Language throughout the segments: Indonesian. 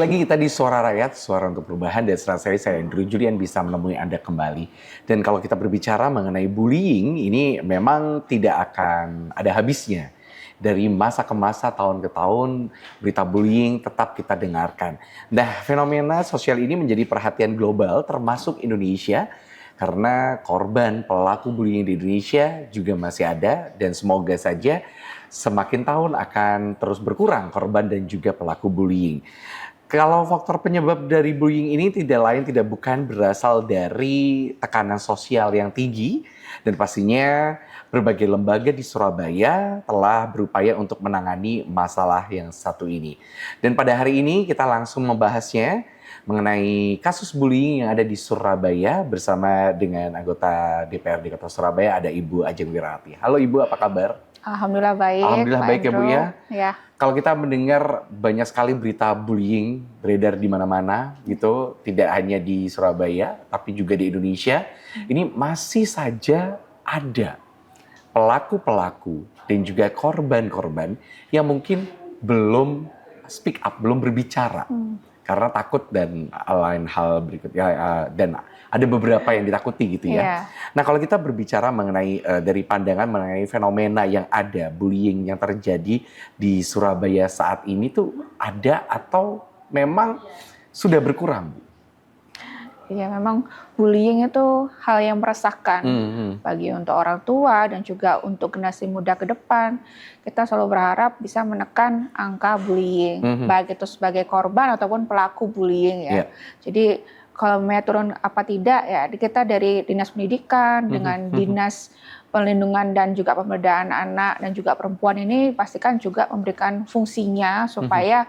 lagi kita di Suara Rakyat, Suara untuk Perubahan, dan setelah saya Andrew Julian bisa menemui Anda kembali. Dan kalau kita berbicara mengenai bullying, ini memang tidak akan ada habisnya. Dari masa ke masa, tahun ke tahun, berita bullying tetap kita dengarkan. Nah, fenomena sosial ini menjadi perhatian global, termasuk Indonesia, karena korban pelaku bullying di Indonesia juga masih ada, dan semoga saja semakin tahun akan terus berkurang korban dan juga pelaku bullying. Kalau faktor penyebab dari bullying ini tidak bukan berasal dari tekanan sosial yang tinggi, dan pastinya berbagai lembaga di Surabaya telah berupaya untuk menangani masalah yang satu ini. Dan pada hari ini kita langsung membahasnya mengenai kasus bullying yang ada di Surabaya bersama dengan anggota DPRD Kota Surabaya, ada Ibu Ajeng Wirati. Halo Ibu, apa kabar? Alhamdulillah baik. Alhamdulillah baik ya Bu ya. Ya. Kalau kita mendengar banyak sekali berita bullying beredar di mana-mana gitu, tidak hanya di Surabaya tapi juga di Indonesia, ini masih saja ada pelaku-pelaku dan juga korban-korban yang mungkin belum speak up, belum berbicara. Karena takut dan lain hal berikutnya, dan ada beberapa yang ditakuti gitu ya. Yeah. Nah kalau kita berbicara mengenai dari pandangan mengenai fenomena yang ada, bullying yang terjadi di Surabaya saat ini tuh ada atau memang sudah berkurang? Ya memang bullying itu hal yang meresahkan bagi untuk orang tua dan juga untuk generasi muda ke depan. Kita selalu berharap bisa menekan angka bullying, baik itu sebagai korban ataupun pelaku bullying ya. Yeah. Jadi kalau mau turun apa tidak ya, kita dari Dinas Pendidikan dengan Dinas Perlindungan dan juga Pemberdayaan Anak dan juga Perempuan ini pastikan juga memberikan fungsinya supaya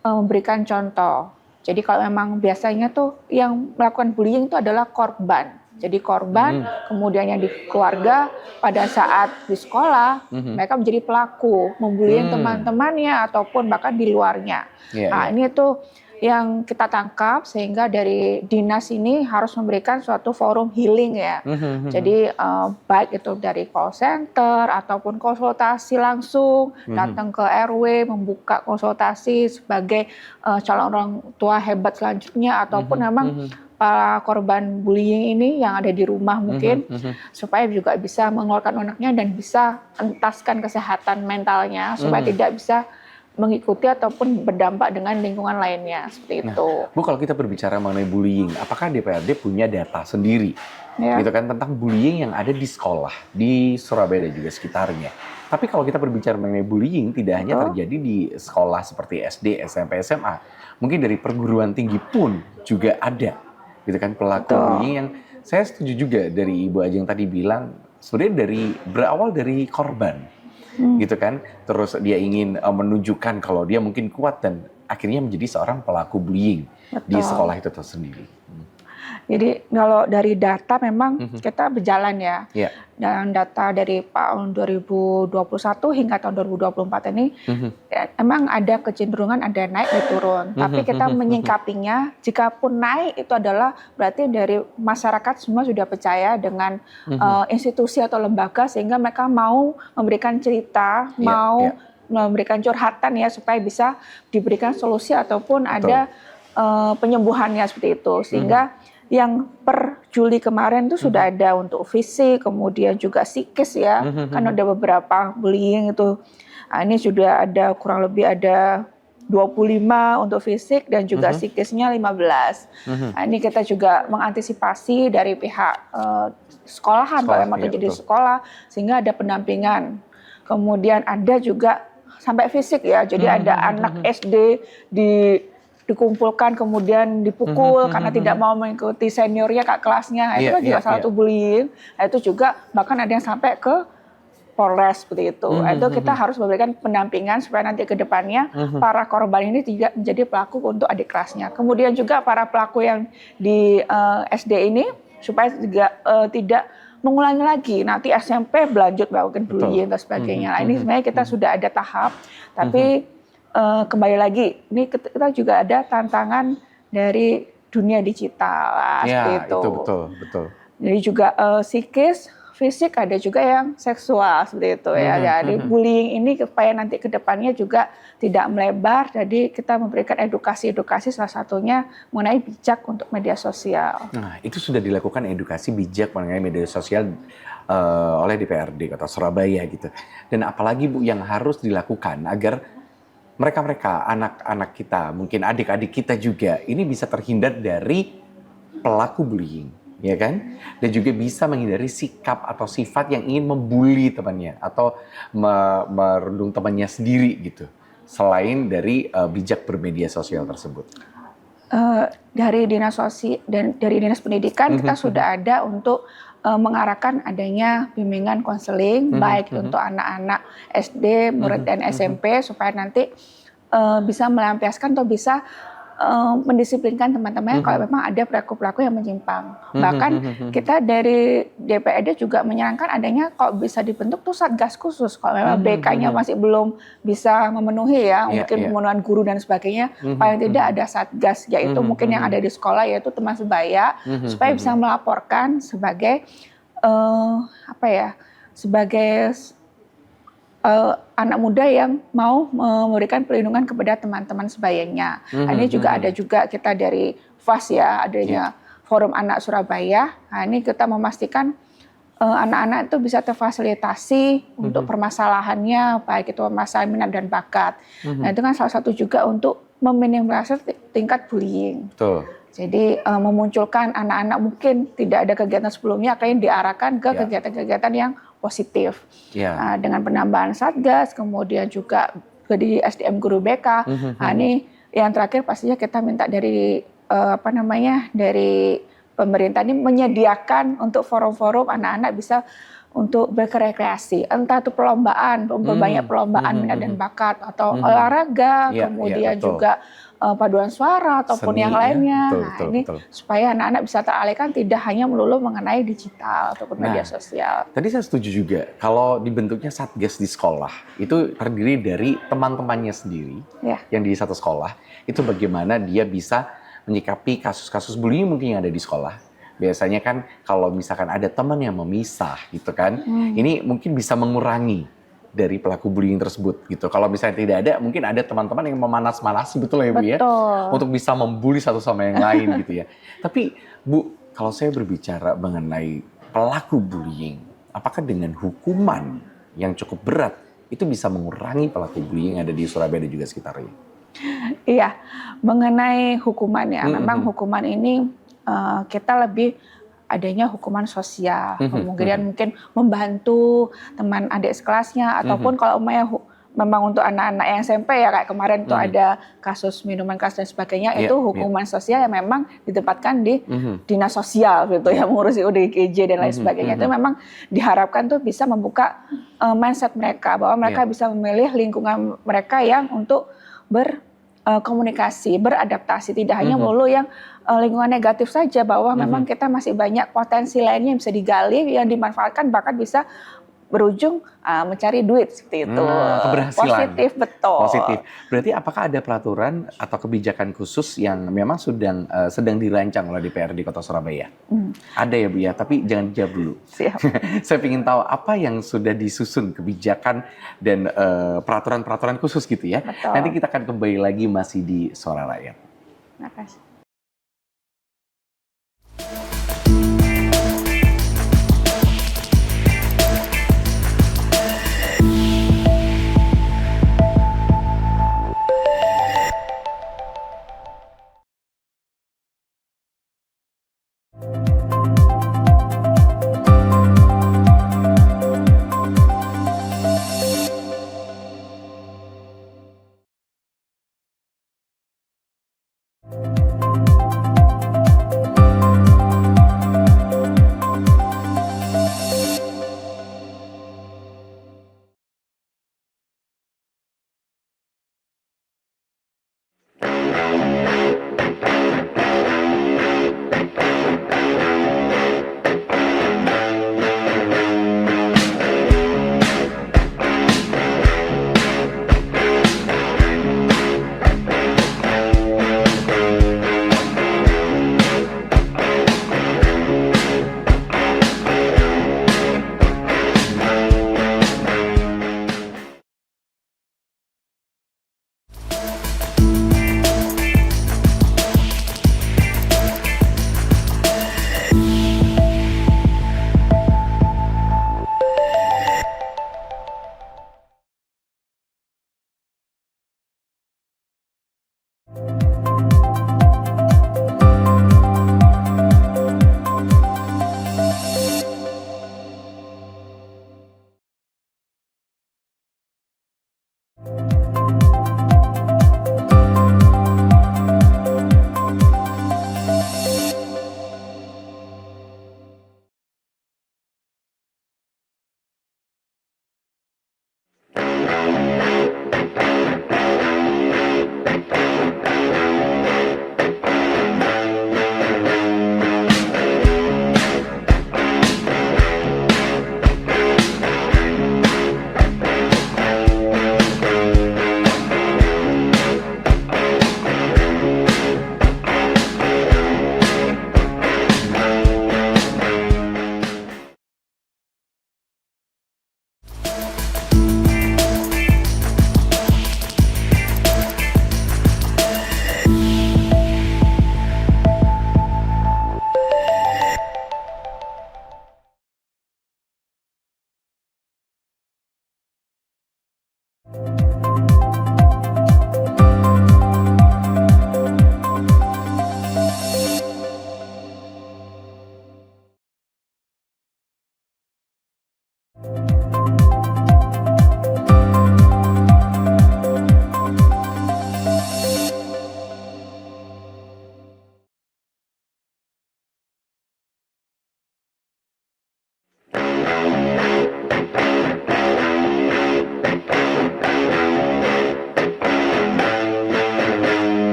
memberikan contoh. Jadi kalau memang biasanya tuh yang melakukan bullying itu adalah korban. Jadi korban, kemudian yang di keluarga pada saat di sekolah, mereka menjadi pelaku, membullying teman-temannya ataupun bahkan di luarnya. Ini tuh yang kita tangkap sehingga dari dinas ini harus memberikan suatu forum healing ya. Jadi baik itu dari call center ataupun konsultasi langsung, datang ke RW, membuka konsultasi sebagai calon orang tua hebat selanjutnya ataupun memang para korban bullying ini yang ada di rumah mungkin supaya juga bisa mengeluarkan anaknya dan bisa entaskan kesehatan mentalnya supaya tidak bisa mengikuti ataupun berdampak dengan lingkungan lainnya seperti itu. Bu, kalau kita berbicara mengenai bullying, apakah DPRD punya data sendiri, gitu kan, tentang bullying yang ada di sekolah di Surabaya dan juga sekitarnya? Tapi kalau kita berbicara mengenai bullying, tidak hanya terjadi di sekolah seperti SD, SMP, SMA, mungkin dari perguruan tinggi pun juga ada, gitu kan, pelaku bullying yang saya setuju juga dari Ibu Ajeng tadi bilang, sebenarnya berawal dari korban. Gitu kan, terus dia ingin menunjukkan kalau dia mungkin kuat dan akhirnya menjadi seorang pelaku bullying di sekolah itu tersendiri. Jadi kalau dari data memang kita berjalan ya. Dan data dari tahun 2021 hingga tahun 2024 ini emang ada kecenderungan ada naik dan turun. Tapi kita menyingkapinya, jika pun naik itu adalah berarti dari masyarakat semua sudah percaya dengan institusi atau lembaga sehingga mereka mau memberikan cerita, mau memberikan curhatan ya supaya bisa diberikan solusi ataupun ada penyembuhannya seperti itu. Sehingga yang per Juli kemarin itu sudah ada untuk fisik, kemudian juga psikis ya, kan ada beberapa bullying itu. Nah, ini sudah ada kurang lebih ada 25 untuk fisik dan juga psikisnya 15. Nah, ini kita juga mengantisipasi dari pihak sekolahan, kalau memang terjadi di sekolah, sehingga ada pendampingan. Kemudian ada juga sampai fisik ya, jadi ada anak SD dikumpulkan kemudian dipukul karena tidak mau mengikuti seniornya kak kelasnya, itu kan juga salah satu bullying. Itu juga bahkan ada yang sampai ke Polres seperti itu. Itu kita harus memberikan pendampingan supaya nanti ke depannya para korban ini tidak menjadi pelaku untuk adik kelasnya. Kemudian juga para pelaku yang di SD ini supaya juga tidak mengulangi lagi nanti SMP berlanjut melakukan bullying dan sebagainya. Nah, ini sebenarnya kita sudah ada tahap, tapi kembali lagi, ini kita juga ada tantangan dari dunia digital seperti itu. Betul. Jadi juga psikis fisik, ada juga yang seksual seperti itu ya. Jadi bullying ini supaya nanti ke depannya juga tidak melebar. Jadi kita memberikan edukasi salah satunya mengenai bijak untuk media sosial. Nah, itu sudah dilakukan edukasi bijak mengenai media sosial oleh DPRD Kota Surabaya gitu. Dan apalagi Bu yang harus dilakukan agar mereka-mereka, anak-anak kita, mungkin adik-adik kita juga ini bisa terhindar dari pelaku bullying, ya kan? Dan juga bisa menghindari sikap atau sifat yang ingin membuli temannya atau merundung temannya sendiri gitu. Selain dari bijak bermedia sosial tersebut. Dari dinas pendidikan kita sudah ada untuk mengarahkan adanya bimbingan konseling baik untuk anak-anak SD, murid dan SMP supaya nanti bisa melampiaskan atau bisa mendisiplinkan teman-teman kalau memang ada pelaku-pelaku yang menyimpang. Bahkan kita dari DPRD juga menyarankan adanya kalau bisa dibentuk tuh satgas khusus kalau memang BK-nya masih belum bisa memenuhi ya, mungkin pemenuhan guru dan sebagainya, paling tidak ada satgas yaitu mungkin yang ada di sekolah yaitu teman sebaya supaya bisa melaporkan sebagai sebagai anak muda yang mau memberikan perlindungan kepada teman-teman sebayanya. Ini juga ada juga kita dari FAS ya, adanya Forum Anak Surabaya. Nah, ini kita memastikan anak-anak itu bisa terfasilitasi untuk permasalahannya, baik itu masalah minat dan bakat. Nah, itu kan salah satu juga untuk meminimalisir tingkat bullying. Betul. Jadi memunculkan anak-anak mungkin tidak ada kegiatan sebelumnya, akhirnya diarahkan ke kegiatan-kegiatan yang positif. Dengan penambahan satgas, kemudian juga di SDM guru BK. Nah, ini yang terakhir pastinya kita minta dari dari pemerintah ini menyediakan untuk forum-forum anak-anak bisa untuk berrekreasi, entah itu perlombaan, banyak perlombaan minat dan bakat atau olahraga, kemudian juga paduan suara ataupun seni, yang lainnya. Betul. Supaya anak-anak bisa teralihkan tidak hanya melulu mengenai digital ataupun media sosial. Tadi saya setuju juga kalau dibentuknya satgas di sekolah itu terdiri dari teman-temannya sendiri yang di satu sekolah. Itu bagaimana dia bisa menyikapi kasus-kasus bullying mungkin yang ada di sekolah. Biasanya kan kalau misalkan ada teman yang memisah gitu kan, ini mungkin bisa mengurangi dari pelaku bullying tersebut gitu. Kalau misalnya tidak ada, mungkin ada teman-teman yang memanas-manasi betul ya Bu ya, untuk bisa membuli satu sama yang lain gitu ya. Tapi Bu, kalau saya berbicara mengenai pelaku bullying, apakah dengan hukuman yang cukup berat itu bisa mengurangi pelaku bullying yang ada di Surabaya dan juga sekitarnya? Iya, mengenai hukuman ya, memang hukuman ini kita lebih adanya hukuman sosial, kemudian mungkin membantu teman adik sekelasnya, ataupun kalau memang untuk anak-anak yang SMP ya kayak kemarin itu ada kasus minuman keras dan sebagainya, itu hukuman sosial yang memang ditempatkan di dinas sosial gitu ya, mengurusi UDGJ dan lain sebagainya. Itu memang diharapkan tuh bisa membuka mindset mereka bahwa mereka bisa memilih lingkungan mereka yang untuk berkomunikasi, beradaptasi, tidak hanya melulu yang lingkungan negatif saja, bahwa memang kita masih banyak potensi lainnya yang bisa digali, yang dimanfaatkan, bahkan bisa berujung mencari duit seperti itu. Keberhasilan. Positif, betul. Positif. Berarti apakah ada peraturan atau kebijakan khusus yang memang sedang dirancang oleh DPRD Kota Surabaya? Ada ya Bu ya, tapi jangan dijawab dulu. Siap. Saya ingin tahu apa yang sudah disusun kebijakan dan peraturan-peraturan khusus gitu ya. Betul. Nanti kita akan kembali lagi masih di Suara Rakyat. Terima kasih.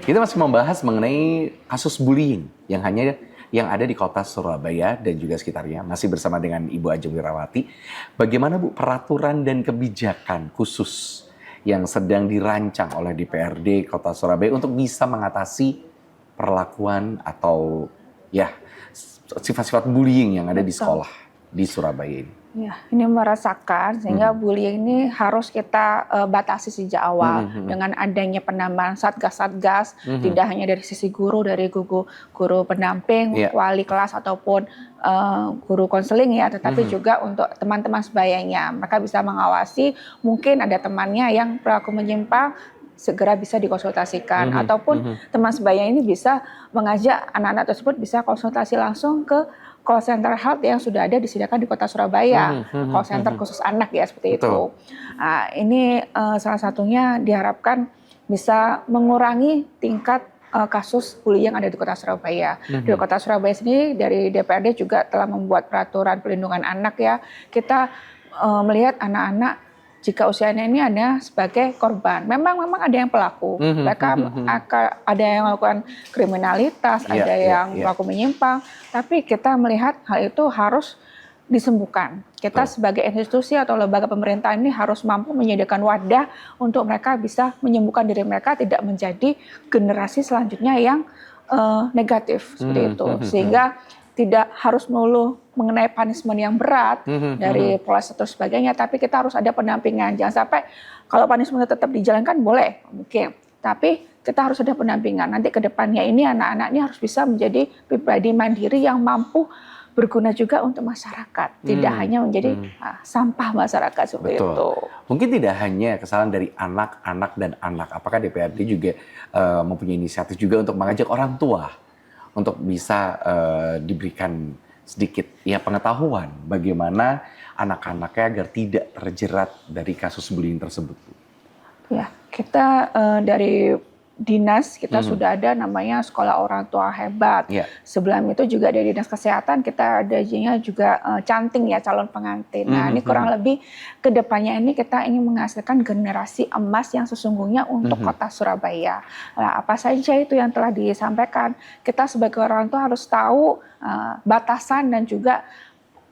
Kita masih membahas mengenai kasus bullying yang ada di kota Surabaya dan juga sekitarnya. Masih bersama dengan Ibu Ajeng Wirawati. Bagaimana Bu peraturan dan kebijakan khusus yang sedang dirancang oleh DPRD Kota Surabaya untuk bisa mengatasi perlakuan atau ya sifat-sifat bullying yang ada di sekolah di Surabaya ini? Ya, ini merasakan sehingga bullying ini harus kita batasi sejak awal dengan adanya penambahan satgas-satgas, tidak hanya dari sisi guru, dari guru pendamping, wali kelas ataupun guru konseling ya, tetapi juga untuk teman-teman sebayanya. Mereka bisa mengawasi, mungkin ada temannya yang berlaku menyimpang, segera bisa dikonsultasikan ataupun teman sebaya ini bisa mengajak anak-anak tersebut bisa konsultasi langsung ke call center health yang sudah ada disediakan di Kota Surabaya, call center khusus anak ya seperti itu. Nah, ini salah satunya diharapkan bisa mengurangi tingkat kasus bullying yang ada di Kota Surabaya. Di Kota Surabaya sendiri dari DPRD juga telah membuat peraturan perlindungan anak ya. Kita melihat anak-anak jika usianya ini ada sebagai korban, memang ada yang pelaku, mereka ada yang melakukan kriminalitas, ada yang melakukan menyimpang, tapi kita melihat hal itu harus disembuhkan. Kita sebagai institusi atau lembaga pemerintah ini harus mampu menyediakan wadah untuk mereka bisa menyembuhkan diri mereka, tidak menjadi generasi selanjutnya yang negatif seperti itu, sehingga tidak harus melulu mengenai punishment yang berat dari proses atau sebagainya, tapi kita harus ada pendampingan. Jangan sampai kalau punishment tetap dijalankan boleh, mungkin, tapi kita harus ada pendampingan. Nanti ke depannya ini anak-anak ini harus bisa menjadi pribadi mandiri yang mampu berguna juga untuk masyarakat, tidak hanya menjadi sampah masyarakat seperti itu. Mungkin tidak hanya kesalahan dari anak-anak dan anak, apakah DPRD juga mempunyai inisiatif juga untuk mengajak orang tua untuk bisa diberikan sedikit ya pengetahuan bagaimana anak-anaknya agar tidak terjerat dari kasus bullying tersebut? Ya, kita dari dinas kita sudah ada namanya Sekolah Orang Tua Hebat. Sebelum itu juga dari Dinas Kesehatan kita adanya juga canting ya calon pengantin. Nah, ini kurang lebih kedepannya ini kita ingin menghasilkan generasi emas yang sesungguhnya untuk Kota Surabaya. Nah, apa saja itu yang telah disampaikan? Kita sebagai orang tua harus tahu batasan dan juga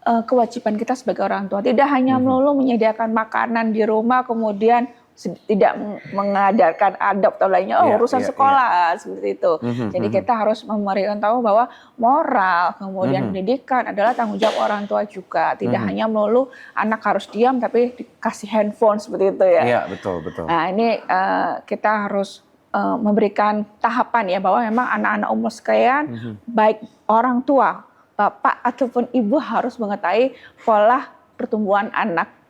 kewajiban kita sebagai orang tua. Tidak hanya melulu menyediakan makanan di rumah kemudian tidak mengajarkan adab atau lainnya, urusan sekolah seperti itu. Jadi kita harus memberikan tahu bahwa moral, kemudian pendidikan adalah tanggung jawab orang tua juga. Tidak hanya melulu anak harus diam tapi dikasih handphone seperti itu ya. Iya, betul. Nah, ini kita harus memberikan tahapan ya bahwa memang anak-anak umur sekian baik orang tua, bapak ataupun ibu harus mengetahui pola pertumbuhan anak.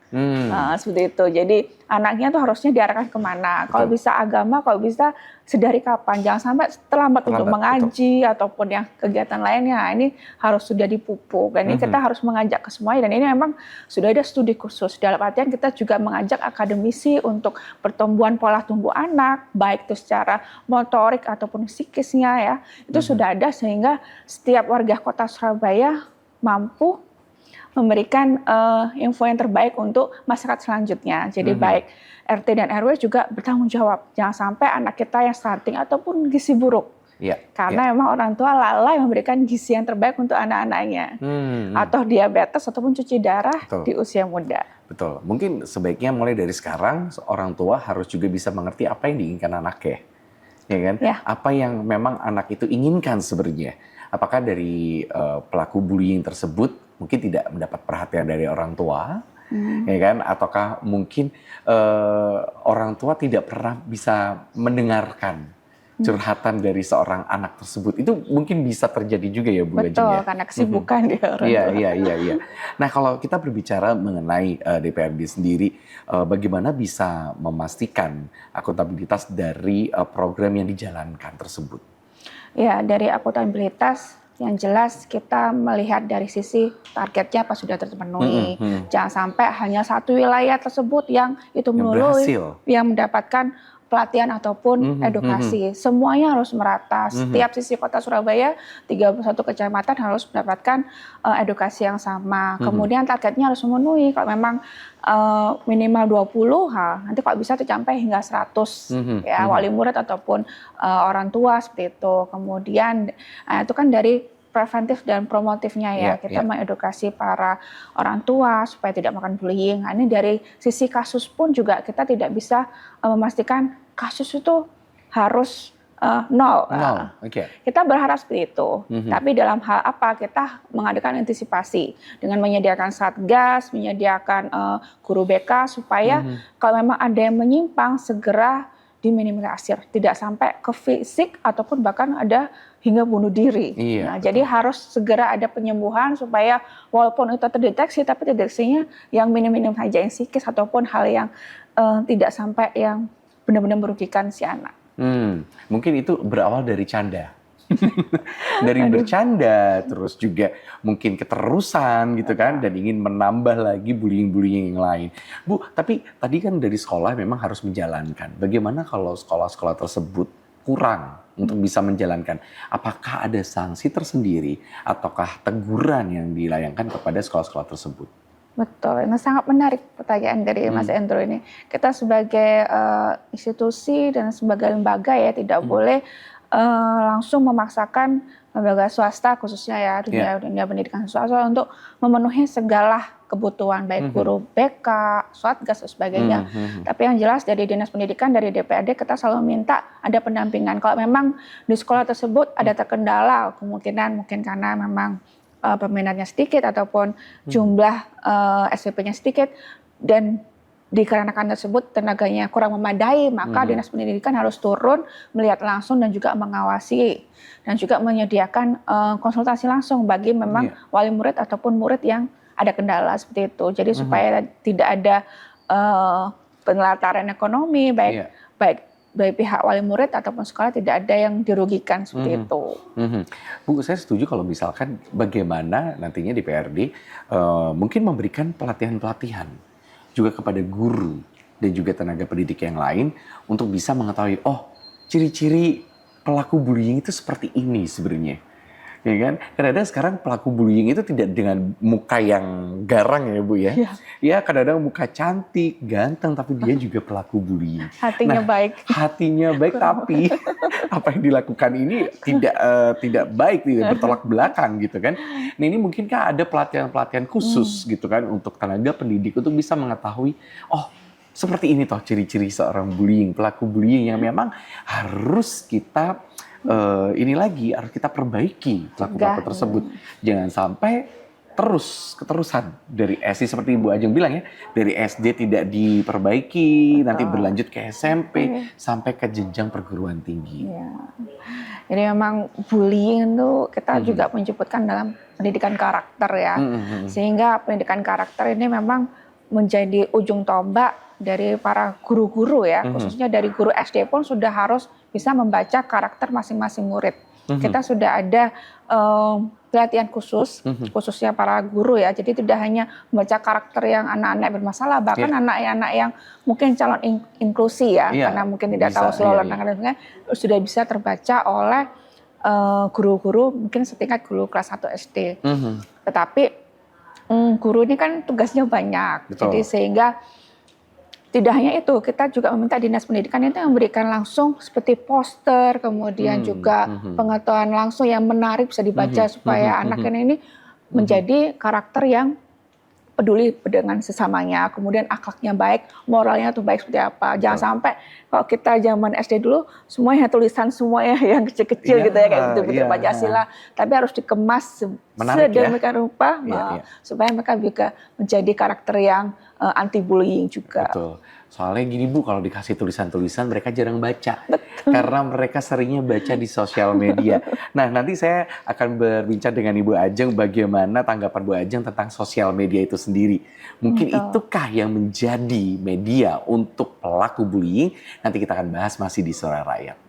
Seperti itu. Jadi anaknya tuh harusnya diarahkan kemana. Kalau bisa agama, kalau bisa sedari kapan. Jangan sampai terlambat untuk mengaji ataupun yang kegiatan lainnya. Ini harus sudah dipupuk. Dan ini kita harus mengajak ke semuanya. Dan ini memang sudah ada studi khusus. Dalam artian kita juga mengajak akademisi untuk pertumbuhan pola tumbuh anak, baik itu secara motorik ataupun psikisnya ya. Itu sudah ada sehingga setiap warga Kota Surabaya mampu memberikan info yang terbaik untuk masyarakat selanjutnya. Jadi baik RT dan RW juga bertanggung jawab. Jangan sampai anak kita yang stunting ataupun gizi buruk. Karena memang orang tua lalai memberikan gizi yang terbaik untuk anak-anaknya. Atau diabetes ataupun cuci darah di usia muda. Betul. Mungkin sebaiknya mulai dari sekarang orang tua harus juga bisa mengerti apa yang diinginkan anaknya. Ya kan? Apa yang memang anak itu inginkan sebenarnya. Apakah dari pelaku bullying tersebut mungkin tidak mendapat perhatian dari orang tua, ya kan? Ataukah mungkin orang tua tidak pernah bisa mendengarkan curhatan dari seorang anak tersebut. Itu mungkin bisa terjadi juga ya Bu Ajeng ya? Betul, karena kesibukan dia orang tua. Iya. Nah, kalau kita berbicara mengenai DPRD sendiri, bagaimana bisa memastikan akuntabilitas dari program yang dijalankan tersebut? Ya, dari akuntabilitas yang jelas kita melihat dari sisi targetnya apa sudah terpenuhi. Jangan sampai hanya satu wilayah tersebut yang itu melulu yang mendapatkan pelatihan ataupun edukasi. Semuanya harus merata. Setiap sisi kota Surabaya, 31 kecamatan harus mendapatkan edukasi yang sama. Kemudian targetnya harus memenuhi. Kalau memang minimal 20, nanti kalau bisa tercapai hingga 100 ya, wali murid ataupun orang tua seperti itu. Kemudian itu kan dari preventif dan promotifnya ya, kita mengedukasi para orang tua supaya tidak melakukan bullying. Nah, ini dari sisi kasus pun juga kita tidak bisa memastikan kasus itu harus nol. Kita berharap seperti itu. Tapi dalam hal apa, kita mengadakan antisipasi dengan menyediakan satgas, menyediakan guru BK supaya kalau memang ada yang menyimpang segera diminimalisir, tidak sampai ke fisik ataupun bahkan ada hingga bunuh diri. Nah, jadi harus segera ada penyembuhan supaya walaupun itu terdeteksi, tapi deteksinya yang minim-minim saja, yang psikis ataupun hal yang tidak sampai yang benar-benar merugikan si anak. Mungkin itu berawal dari canda. Dari bercanda, terus juga mungkin keterusan gitu kan, dan ingin menambah lagi bullying-bullying yang lain. Bu, tapi tadi kan dari sekolah memang harus menjalankan. Bagaimana kalau sekolah-sekolah tersebut kurang untuk bisa menjalankan? Apakah ada sanksi tersendiri ataukah teguran yang dilayangkan kepada sekolah-sekolah tersebut? Betul, ini sangat menarik pertanyaan dari Mas Endro ini. Kita sebagai institusi dan sebagai lembaga ya tidak boleh langsung memaksakan lembaga swasta khususnya ya dunia pendidikan swasta untuk memenuhi segala kebutuhan baik guru BK, satgas dan sebagainya. Tapi yang jelas dari Dinas Pendidikan, dari DPRD kita selalu minta ada pendampingan. Kalau memang di sekolah tersebut ada terkendala, kemungkinan mungkin karena memang peminatnya sedikit ataupun jumlah SPP-nya sedikit dan dikarenakan tersebut tenaganya kurang memadai, maka Dinas Pendidikan harus turun melihat langsung dan juga mengawasi dan juga menyediakan konsultasi langsung bagi memang wali murid ataupun murid yang ada kendala seperti itu. Jadi supaya tidak ada penelantaran ekonomi baik dari pihak wali murid ataupun sekolah, tidak ada yang dirugikan seperti itu. Bu, saya setuju kalau misalkan bagaimana nantinya DPRD mungkin memberikan pelatihan-pelatihan juga kepada guru dan juga tenaga pendidik yang lain untuk bisa mengetahui, oh ciri-ciri pelaku bullying itu seperti ini sebenarnya. Ya kan? Kadang-kadang sekarang pelaku bullying itu tidak dengan muka yang garang ya Bu ya. Ya kadang-kadang muka cantik, ganteng, tapi dia juga pelaku bullying. Hatinya baik. Hatinya baik tapi apa yang dilakukan ini tidak baik, tidak bertolak belakang gitu kan. Nah ini mungkinkah ada pelatihan-pelatihan khusus gitu kan untuk tenaga pendidik untuk bisa mengetahui, oh seperti ini toh ciri-ciri seorang bullying, pelaku bullying yang memang harus kita harus kita perbaiki pelaku-pelaku tersebut. Jangan sampai keterusan dari SD seperti Ibu Ajeng bilang ya, dari SD tidak diperbaiki, nanti berlanjut ke SMP sampai ke jenjang perguruan tinggi. Jadi memang bullying itu kita juga menyebutkan dalam pendidikan karakter ya, sehingga pendidikan karakter ini memang menjadi ujung tombak dari para guru-guru ya, khususnya dari guru SD pun sudah harus bisa membaca karakter masing-masing murid. Kita sudah ada pelatihan khususnya para guru ya. Jadi tidak hanya membaca karakter yang anak-anak bermasalah, bahkan anak-anak yang mungkin calon inklusi ya, karena mungkin tidak tahu seluruh anak-anaknya sudah bisa terbaca oleh guru-guru mungkin setingkat guru kelas 1 SD. Tetapi guru ini kan tugasnya banyak, jadi sehingga tidak hanya itu, kita juga meminta Dinas Pendidikan itu memberikan langsung seperti poster, kemudian juga pengetahuan langsung yang menarik bisa dibaca supaya anak ini menjadi karakter yang peduli dengan sesamanya, kemudian akhlaknya baik, moralnya tuh baik seperti apa. Jangan sampai kalau kita zaman SD dulu semuanya tulisan semuanya yang kecil-kecil gitu ya, kayak betul-betul Pancasila, tapi harus dikemas sedemikian rupa supaya mereka juga menjadi karakter yang anti bullying juga. Betul. Soalnya gini Bu, kalau dikasih tulisan-tulisan mereka jarang baca. Karena mereka seringnya baca di sosial media. Nah, nanti saya akan berbincang dengan Ibu Ajeng bagaimana tanggapan Bu Ajeng tentang sosial media itu sendiri. Mungkin itukah yang menjadi media untuk pelaku bullying? Nanti kita akan bahas masih di Suara Rakyat.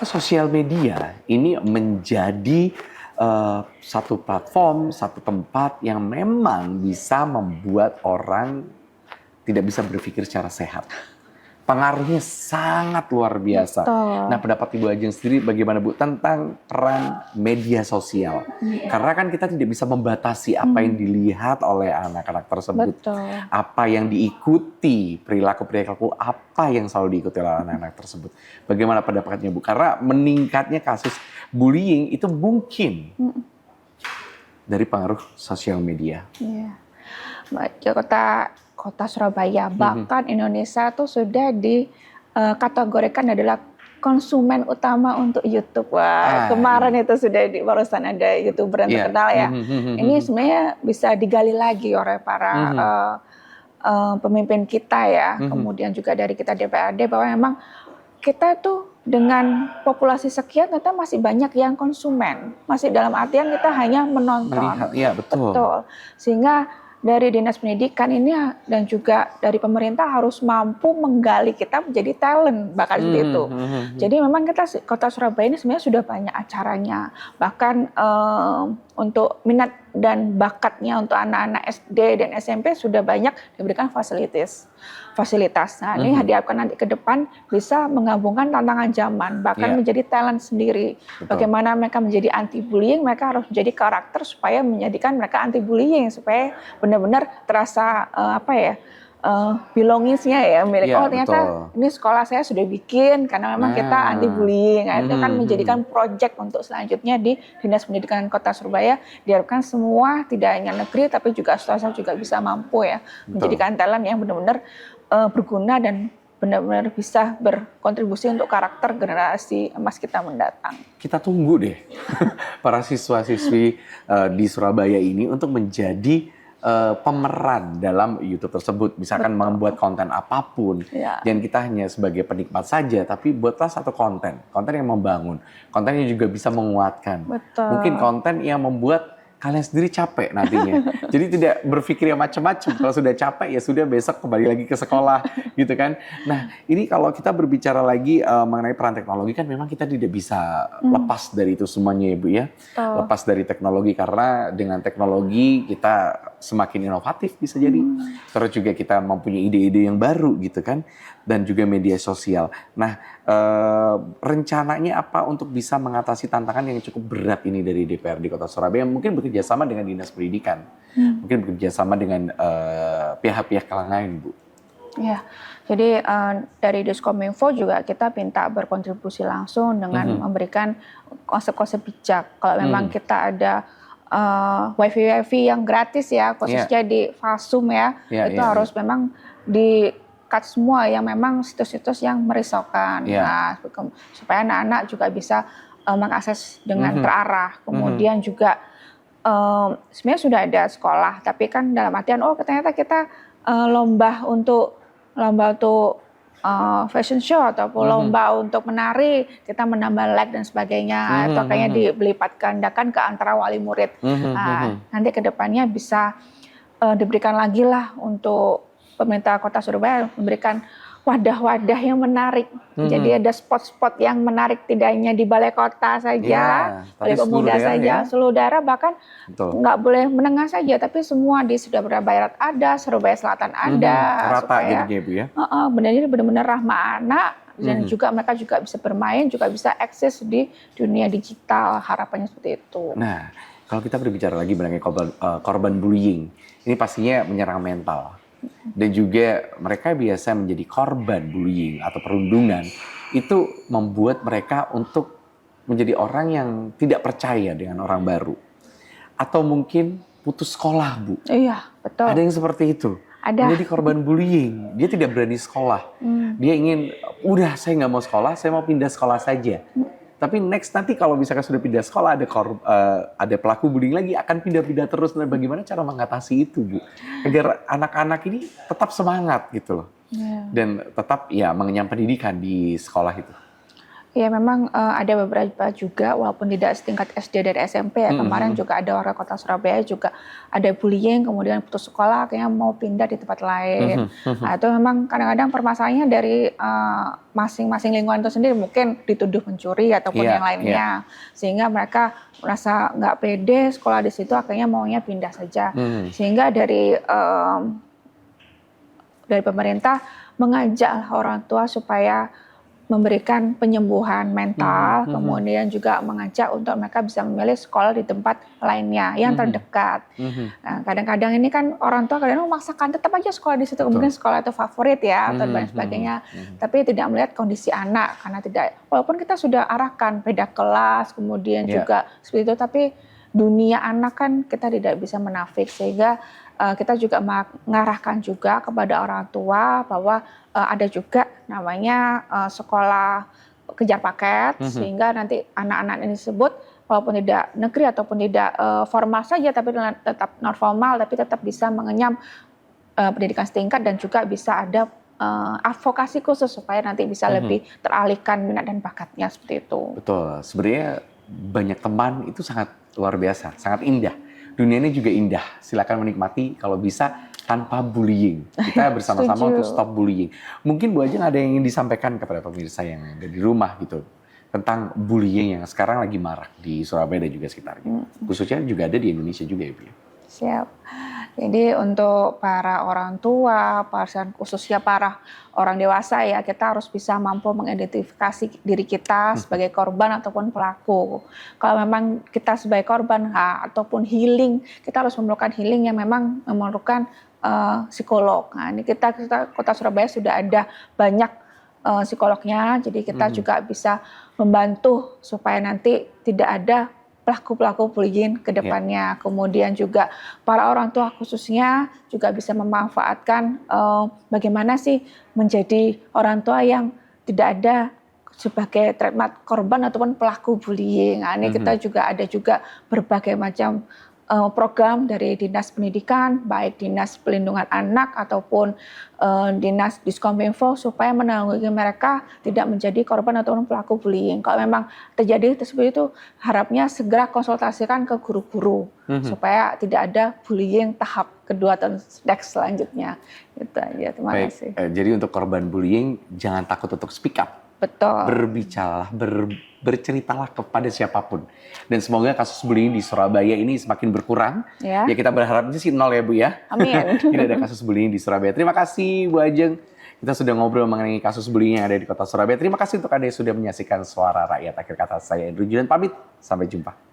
sosial media ini menjadi satu platform, satu tempat yang memang bisa membuat orang tidak bisa berpikir secara sehat. Pengaruhnya sangat luar biasa. Betul. Nah, pendapat Ibu Ajeng sendiri bagaimana Bu tentang peran media sosial? Karena kan kita tidak bisa membatasi apa yang dilihat oleh anak-anak tersebut. Betul. Apa yang diikuti, perilaku-perilaku apa yang selalu diikuti oleh anak-anak tersebut. Bagaimana pendapatnya Bu? Karena meningkatnya kasus bullying itu mungkin dari pengaruh sosial media. Iya. Kota Surabaya, bahkan Indonesia tuh sudah dikategorikan adalah konsumen utama untuk YouTube. Wah, kemarin itu sudah barusan ada YouTuber yang terkenal ya. Ini sebenarnya bisa digali lagi oleh para pemimpin kita ya, kemudian juga dari kita DPRD, bahwa memang kita tuh dengan populasi sekian ternyata masih banyak yang konsumen, masih dalam artian kita hanya menonton. Melihat, ya betul. Sehingga dari Dinas Pendidikan ini dan juga dari pemerintah harus mampu menggali kita menjadi talent, bahkan seperti itu. Jadi memang kita Kota Surabaya ini sebenarnya sudah banyak acaranya, bahkan untuk minat dan bakatnya untuk anak-anak SD dan SMP sudah banyak diberikan fasilitas. Nah, ini diharapkan nanti ke depan bisa menggabungkan tantangan zaman, bahkan menjadi talent sendiri. Betul. Bagaimana mereka menjadi anti bullying, mereka harus menjadi karakter supaya menjadikan mereka anti bullying, supaya benar-benar terasa belongingsnya ya, milik ternyata ini sekolah saya sudah bikin karena memang kita anti bullying. Itu kan menjadikan proyek untuk selanjutnya di Dinas Pendidikan Kota Surabaya. Diharapkan semua tidak hanya negeri tapi juga swasta juga bisa mampu ya menjadikan talent yang benar-benar berguna dan benar-benar bisa berkontribusi untuk karakter generasi emas kita mendatang. Kita tunggu deh para siswa-siswi di Surabaya ini untuk menjadi pemeran dalam YouTube tersebut. Misalkan membuat konten apapun, dan kita hanya sebagai penikmat saja, tapi buatlah satu konten yang membangun, konten yang juga bisa menguatkan. Mungkin konten yang membuat kalian sendiri capek nantinya. Jadi tidak berpikir yang macam-macam. Kalau sudah capek ya sudah, besok kembali lagi ke sekolah gitu kan. Nah, ini kalau kita berbicara lagi mengenai peran teknologi, kan memang kita tidak bisa lepas dari itu semuanya ya Bu ya. Lepas dari teknologi, karena dengan teknologi kita semakin inovatif bisa jadi. Terus juga kita mempunyai ide-ide yang baru gitu kan. Dan juga media sosial. Nah, rencananya apa untuk bisa mengatasi tantangan yang cukup berat ini dari DPRD Kota Surabaya? Mungkin bekerja sama dengan Dinas Pendidikan, mungkin bekerja sama dengan pihak-pihak lain, Bu. Ya, jadi dari Diskominfo juga kita minta berkontribusi langsung dengan memberikan konsep-konsep bijak. Kalau memang kita ada wifi yang gratis ya, khususnya di Fasum ya, itu harus memang di-cut semua yang memang situs-situs yang merisaukan. Nah, supaya anak-anak juga bisa mengakses dengan terarah. Kemudian juga sebenarnya sudah ada sekolah, tapi kan dalam artian ternyata kita lomba untuk fashion show ataupun lomba untuk menari, kita menambah like dan sebagainya, atau kayaknya dilipat gandakan ke antara wali murid. Nanti ke depannya bisa diberikan lagi lah untuk pemerintah Kota Surabaya, memberikan wadah-wadah yang menarik. Jadi ada spot-spot yang menarik, tidak hanya di balai kota saja, balai pemuda saja, seluruh daerah, bahkan nggak boleh menengah saja, tapi semua di Surabaya Barat ada, Surabaya Selatan ada, rata jadinya Bu ya. Benar-benar ramah anak, dan juga mereka juga bisa bermain, juga bisa akses di dunia digital, harapannya seperti itu. Nah, kalau kita berbicara lagi mengenai korban bullying, ini pastinya menyerang mental. Dan juga mereka biasa menjadi korban bullying atau perundungan, itu membuat mereka untuk menjadi orang yang tidak percaya dengan orang baru. Atau mungkin putus sekolah, Bu. Iya, betul. Ada yang seperti itu. Menjadi korban bullying, dia tidak berani sekolah. Dia ingin, udah saya nggak mau sekolah, saya mau pindah sekolah saja. Tapi nanti kalau misalkan sudah pindah sekolah, ada pelaku bullying lagi, akan pindah-pindah terus. Nah, bagaimana cara mengatasi itu, Bu? Agar anak-anak ini tetap semangat gitu loh. Dan tetap ya mengenyam pendidikan di sekolah itu. Ya memang ada beberapa juga walaupun tidak setingkat SD dan SMP ya. Kemarin juga ada warga kota Surabaya juga ada bullying kemudian putus sekolah akhirnya mau pindah di tempat lain. Nah, itu memang kadang-kadang permasalahannya dari masing-masing lingkungan itu sendiri mungkin dituduh mencuri ataupun yang lainnya. Sehingga mereka merasa nggak pede sekolah di situ akhirnya maunya pindah saja. Sehingga dari pemerintah mengajak orang tua supaya memberikan penyembuhan mental, kemudian juga mengajak untuk mereka bisa memilih sekolah di tempat lainnya yang terdekat. Nah, kadang-kadang ini kan orang tua kadang memaksakan tetap aja sekolah di situ, mungkin sekolah itu favorit ya atau dan sebagainya, tapi tidak melihat kondisi anak karena tidak. Walaupun kita sudah arahkan beda kelas, kemudian juga seperti itu, tapi dunia anak kan kita tidak bisa menafik sehingga kita juga mengarahkan juga kepada orang tua bahwa ada juga namanya sekolah kejar paket sehingga nanti anak-anak ini disebut walaupun tidak negeri ataupun tidak formal saja tapi tetap non formal tapi tetap bisa mengenyam pendidikan setingkat dan juga bisa ada advokasi khusus supaya nanti bisa lebih teralihkan minat dan bakatnya seperti itu. Betul, sebenarnya banyak teman itu sangat luar biasa, sangat indah. Dunia ini juga indah. Silakan menikmati kalau bisa tanpa bullying. Kita bersama-sama untuk stop bullying. Mungkin Bu Ajeng ada yang ingin disampaikan kepada pemirsa yang ada di rumah gitu tentang bullying yang sekarang lagi marak di Surabaya dan juga sekitarnya. Khususnya juga ada di Indonesia juga ya Bu. Siap. Jadi untuk para orang tua, khususnya para orang dewasa ya, kita harus bisa mampu mengidentifikasi diri kita sebagai korban ataupun pelaku. Kalau memang kita sebagai korban ataupun healing, kita harus memerlukan healing yang memang memerlukan psikolog. Nah, ini kita Kota Surabaya sudah ada banyak psikolognya, jadi kita juga bisa membantu supaya nanti tidak ada pelaku-pelaku bullying ke depannya. Kemudian juga para orang tua khususnya juga bisa memanfaatkan bagaimana sih menjadi orang tua yang tidak ada sebagai trademark korban ataupun pelaku bullying. Nah, ini kita juga ada juga berbagai macam program dari Dinas Pendidikan, baik Dinas Pelindungan Anak ataupun Dinas Diskominfo supaya menanggulangi mereka tidak menjadi korban ataupun pelaku bullying. Kalau memang terjadi seperti itu, harapnya segera konsultasikan ke guru-guru supaya tidak ada bullying tahap kedua atau next selanjutnya. Gitu aja. Terima kasih. Jadi untuk korban bullying jangan takut untuk speak up. Betul. Berbicaralah, berceritalah kepada siapapun. Dan semoga kasus bullying di Surabaya ini semakin berkurang. Ya kita berharapnya sih 0 ya Bu ya. Amin. Tidak ada kasus bullying di Surabaya. Terima kasih Bu Ajeng. Kita sudah ngobrol mengenai kasus bullying yang ada di Kota Surabaya. Terima kasih untuk Anda yang sudah menyaksikan Suara Rakyat. Akhir kata saya Andrew Julian pamit. Sampai jumpa.